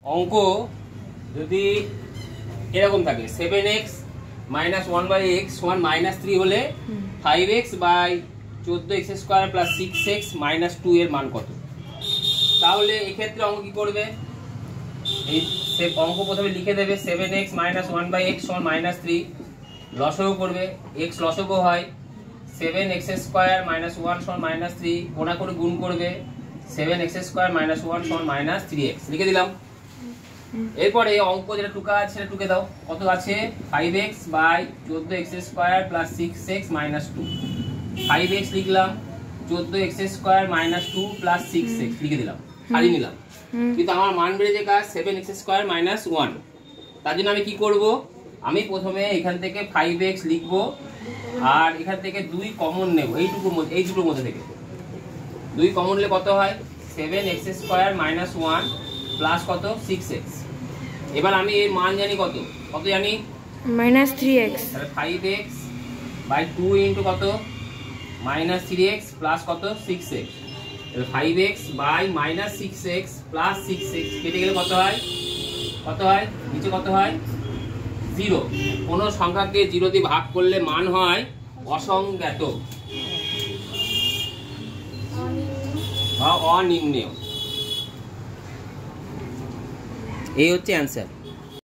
অঙ্ক যদি এরকম থাকে 7x মাইনাস 1/x সমান -3 হলে 5x by 14x square plus 6x minus 2 এর মান কত? তাহলে এই ক্ষেত্রে অঙ্ক কি করবে? এই অঙ্ক প্রথমে লিখে দেবে 7x মাইনাস 1/x সমান -3, লসগু করবে, x লসগু হয় 7x স্কয়ার মাইনাস 1 সমান -3, কোনা করে গুণ করবে 7x স্কয়ার মাইনাস 1 সমান -3x লিখে দিলাম। এরপরে অঙ্ক যেটা টুকা আছে সেটা টুকে দাও। কত আছে? 5x by 14x square plus 6x minus 2। 5x লিখলাম, 14x square minus 2 plus 6x লিখে দিলাম, সারি নিলাম। কিন্তু আমার মান বেড়েছে কাজ 7x স্কয়ার মাইনাস 1। তার জন্য আমি কি করব? আমি প্রথমে এখান থেকে 5x লিখব আর এখান থেকে 2 কমন নেব, এই দুটোর মধ্যে থেকে 2 কমন নিলে কত হয়? 7x স্কয়ার মাইনাস 1 প্লাস কত? 6x। এবার আমি এই মান জানি কত জানি? -3x। তাহলে 5x বাই 2 ইনটু কত? -3x প্লাস কত? 6x। তাহলে 5x by -6x plus 6x কেটে গেলে কত হয়? নিচে কত হয়? 0। কোন সংখ্যাকে 0 দিয়ে ভাগ করলে মান হয় অসংজ্ঞাত বা অনির্ণেয়। এই হচ্ছে অ্যান্সার।